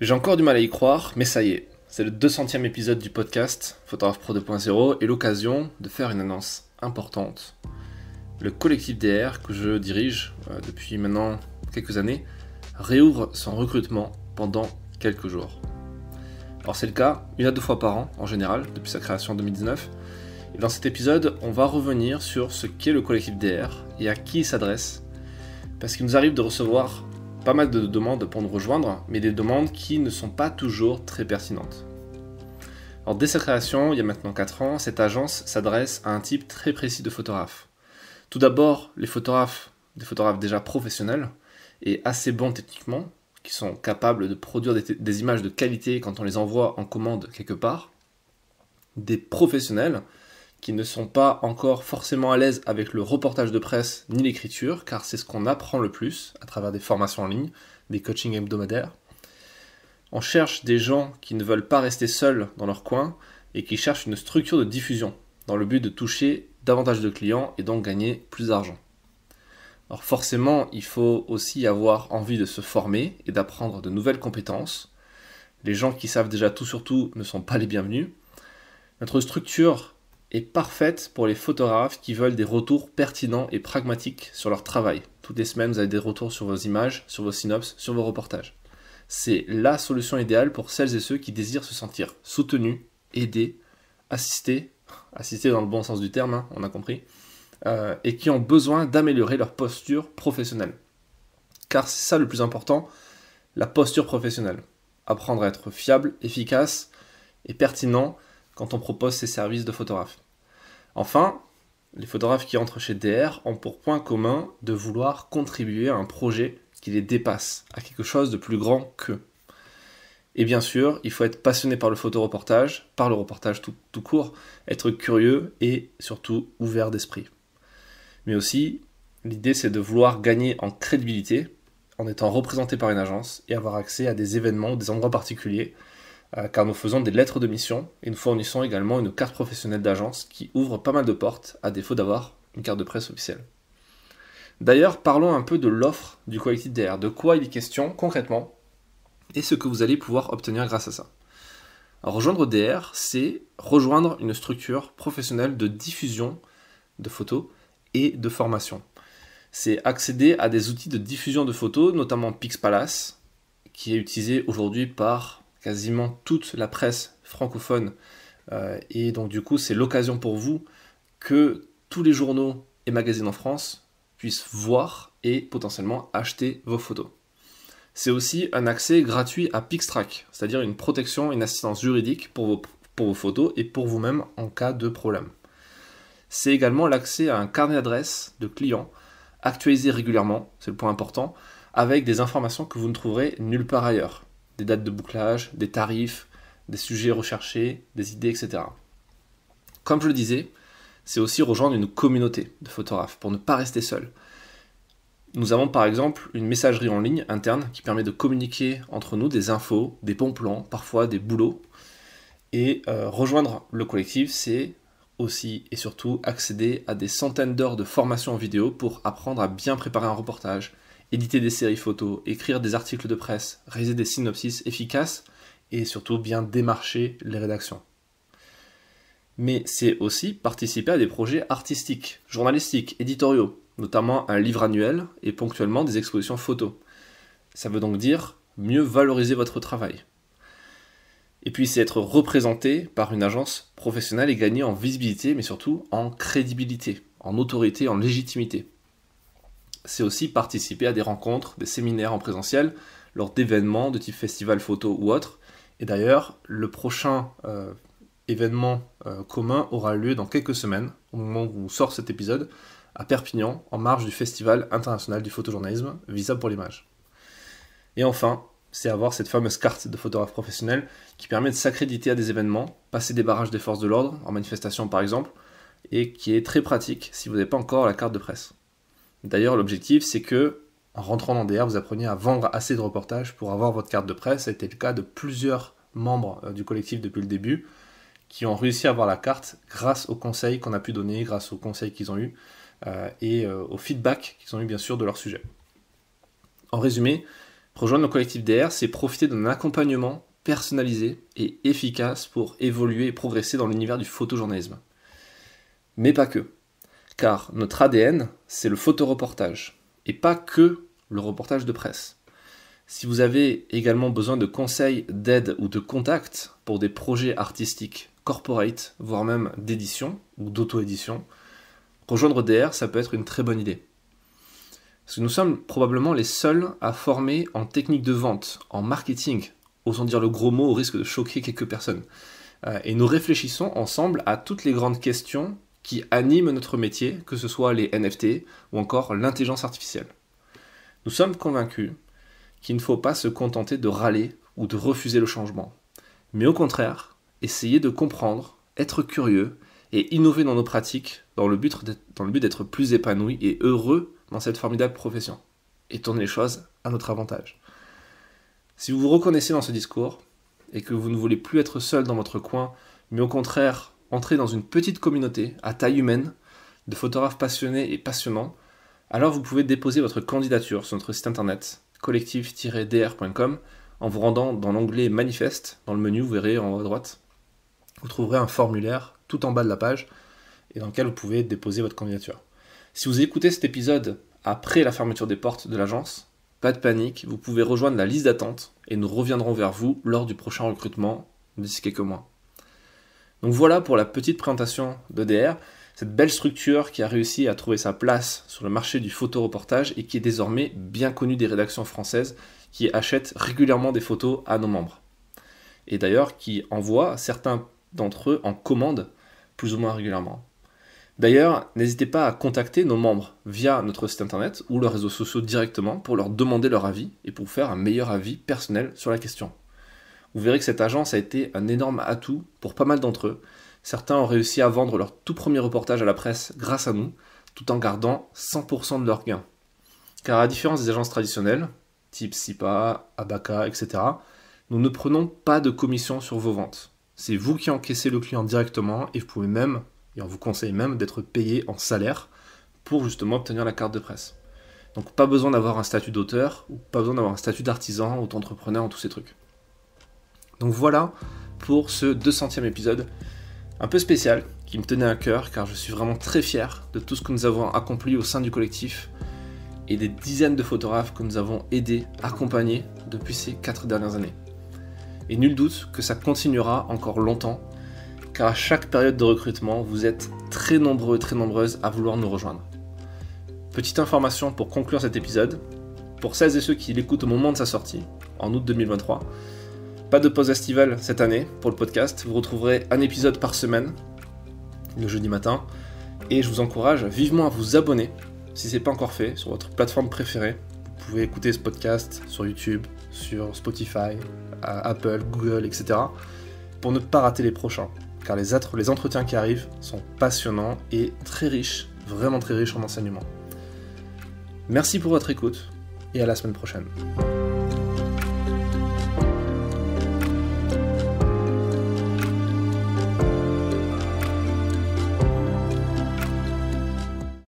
J'ai encore du mal à y croire, mais ça y est. C'est le 200e épisode du podcast Photographe Pro 2.0 et l'occasion de faire une annonce importante. Le collectif DR que je dirige depuis maintenant quelques années réouvre son recrutement pendant quelques jours. Alors c'est le cas une à deux fois par an en général depuis sa création en 2019. Et dans cet épisode, on va revenir sur ce qu'est le collectif DR et à qui il s'adresse. Parce qu'il nous arrive de recevoir pas mal de demandes pour nous rejoindre, mais des demandes qui ne sont pas toujours très pertinentes. Alors dès sa création, il y a maintenant 4 ans, cette agence s'adresse à un type très précis de photographes. Tout d'abord, des photographes déjà professionnels et assez bons techniquement, qui sont capables de produire des images de qualité quand on les envoie en commande quelque part. Des professionnels qui ne sont pas encore forcément à l'aise avec le reportage de presse ni l'écriture, car c'est ce qu'on apprend le plus à travers des formations en ligne, des coachings hebdomadaires. On cherche des gens qui ne veulent pas rester seuls dans leur coin et qui cherchent une structure de diffusion, dans le but de toucher davantage de clients et donc gagner plus d'argent. Alors forcément, il faut aussi avoir envie de se former et d'apprendre de nouvelles compétences. Les gens qui savent déjà tout sur tout ne sont pas les bienvenus. Notre structure est parfaite pour les photographes qui veulent des retours pertinents et pragmatiques sur leur travail. Toutes les semaines, vous avez des retours sur vos images, sur vos synopses, sur vos reportages. C'est la solution idéale pour celles et ceux qui désirent se sentir soutenus, aidés, assistés dans le bon sens du terme, on a compris, et qui ont besoin d'améliorer leur posture professionnelle. Car c'est ça le plus important, la posture professionnelle. Apprendre à être fiable, efficace et pertinent quand on propose ces services de photographe. Enfin, les photographes qui entrent chez DR ont pour point commun de vouloir contribuer à un projet qui les dépasse, à quelque chose de plus grand qu'eux. Et bien sûr, il faut être passionné par le photoreportage, par le reportage tout court, être curieux et surtout ouvert d'esprit. Mais aussi, l'idée c'est de vouloir gagner en crédibilité en étant représenté par une agence et avoir accès à des événements ou des endroits particuliers, car nous faisons des lettres de mission et nous fournissons également une carte professionnelle d'agence qui ouvre pas mal de portes à défaut d'avoir une carte de presse officielle. D'ailleurs, parlons un peu de l'offre du collectif DR, de quoi il est question concrètement et ce que vous allez pouvoir obtenir grâce à ça. Alors, rejoindre DR, c'est rejoindre une structure professionnelle de diffusion de photos et de formation. C'est accéder à des outils de diffusion de photos, notamment Pixpalace, qui est utilisé aujourd'hui par quasiment toute la presse francophone. Et donc du coup, c'est l'occasion pour vous que tous les journaux et magazines en France puissent voir et potentiellement acheter vos photos. C'est aussi un accès gratuit à Pixtrack, c'est-à-dire une protection, une assistance juridique pour vos photos et pour vous-même en cas de problème. C'est également l'accès à un carnet d'adresses de clients actualisé régulièrement, c'est le point important, avec des informations que vous ne trouverez nulle part ailleurs. Des dates de bouclage, des tarifs, des sujets recherchés, des idées, etc. Comme je le disais, c'est aussi rejoindre une communauté de photographes pour ne pas rester seul. Nous avons par exemple une messagerie en ligne interne qui permet de communiquer entre nous des infos, des bons plans, parfois des boulots. Et rejoindre le collectif, c'est aussi et surtout accéder à des centaines d'heures de formation en vidéo pour apprendre à bien préparer un reportage, éditer des séries photos, écrire des articles de presse, réaliser des synopsis efficaces et surtout bien démarcher les rédactions. Mais c'est aussi participer à des projets artistiques, journalistiques, éditoriaux, notamment un livre annuel et ponctuellement des expositions photos. Ça veut donc dire mieux valoriser votre travail. Et puis c'est être représenté par une agence professionnelle et gagner en visibilité, mais surtout en crédibilité, en autorité, en légitimité. C'est aussi participer à des rencontres, des séminaires en présentiel, lors d'événements de type festival photo ou autre. Et d'ailleurs, le prochain événement commun aura lieu dans quelques semaines, au moment où sort cet épisode, à Perpignan, en marge du Festival international du photojournalisme, Visa pour l'image. Et enfin, c'est avoir cette fameuse carte de photographe professionnel qui permet de s'accréditer à des événements, passer des barrages des forces de l'ordre, en manifestation par exemple, et qui est très pratique si vous n'avez pas encore la carte de presse. D'ailleurs, l'objectif, c'est que, en rentrant dans DR, vous appreniez à vendre assez de reportages pour avoir votre carte de presse. Ça a été le cas de plusieurs membres du collectif depuis le début, qui ont réussi à avoir la carte grâce aux conseils qu'on a pu donner, grâce aux conseils qu'ils ont eus, et au feedback qu'ils ont eu bien sûr de leur sujet. En résumé, Rejoindre le collectif DR, c'est profiter d'un accompagnement personnalisé et efficace pour évoluer et progresser dans l'univers du photojournalisme. Mais pas que, car notre ADN, c'est le photoreportage, et pas que le reportage de presse. Si vous avez également besoin de conseils, d'aide ou de contacts pour des projets artistiques, corporate, voire même d'édition ou d'auto-édition, rejoindre DR, ça peut être une très bonne idée. Parce que nous sommes probablement les seuls à former en technique de vente, en marketing, osons dire le gros mot au risque de choquer quelques personnes. Et nous réfléchissons ensemble à toutes les grandes questions qui animent notre métier, que ce soit les NFT ou encore l'intelligence artificielle. Nous sommes convaincus qu'il ne faut pas se contenter de râler ou de refuser le changement, mais au contraire, essayer de comprendre, être curieux et innover dans nos pratiques dans le but d'être plus épanouis et heureux dans cette formidable profession, et tourner les choses à notre avantage. Si vous vous reconnaissez dans ce discours, et que vous ne voulez plus être seul dans votre coin, mais au contraire entrer dans une petite communauté à taille humaine de photographes passionnés et passionnants, alors vous pouvez déposer votre candidature sur notre site internet collectif-dr.com en vous rendant dans l'onglet Manifeste, dans le menu, vous verrez en haut à droite. Vous trouverez un formulaire tout en bas de la page et dans lequel vous pouvez déposer votre candidature. Si vous écoutez cet épisode après la fermeture des portes de l'agence, pas de panique, vous pouvez rejoindre la liste d'attente et nous reviendrons vers vous lors du prochain recrutement d'ici quelques mois. Donc voilà pour la petite présentation d'EDR, cette belle structure qui a réussi à trouver sa place sur le marché du photoreportage et qui est désormais bien connue des rédactions françaises qui achètent régulièrement des photos à nos membres. Et d'ailleurs qui envoient certains d'entre eux en commande plus ou moins régulièrement. D'ailleurs, n'hésitez pas à contacter nos membres via notre site internet ou leurs réseaux sociaux directement pour leur demander leur avis et pour faire un meilleur avis personnel sur la question. Vous verrez que cette agence a été un énorme atout pour pas mal d'entre eux. Certains ont réussi à vendre leur tout premier reportage à la presse grâce à nous, tout en gardant 100% de leurs gains. Car à la différence des agences traditionnelles, type SIPA, Abaca, etc., nous ne prenons pas de commission sur vos ventes. C'est vous qui encaissez le client directement et vous pouvez même, et on vous conseille même, d'être payé en salaire pour justement obtenir la carte de presse. Donc pas besoin d'avoir un statut d'auteur, ou pas besoin d'avoir un statut d'artisan ou d'entrepreneur, tous ces trucs. Donc voilà pour ce 200e épisode, un peu spécial, qui me tenait à cœur car je suis vraiment très fier de tout ce que nous avons accompli au sein du collectif et des dizaines de photographes que nous avons aidés, accompagnés depuis ces 4 dernières années. Et nul doute que ça continuera encore longtemps, car à chaque période de recrutement, vous êtes très nombreux et très nombreuses à vouloir nous rejoindre. Petite information pour conclure cet épisode, pour celles et ceux qui l'écoutent au moment de sa sortie, en août 2023, pas de pause estivale cette année pour le podcast, vous retrouverez un épisode par semaine, le jeudi matin, et je vous encourage vivement à vous abonner, si ce n'est pas encore fait, sur votre plateforme préférée. Vous pouvez écouter ce podcast sur YouTube, sur Spotify, Apple, Google, etc. pour ne pas rater les prochains, car les entretiens qui arrivent sont passionnants et très riches, vraiment très riches en enseignements. Merci pour votre écoute, et à la semaine prochaine.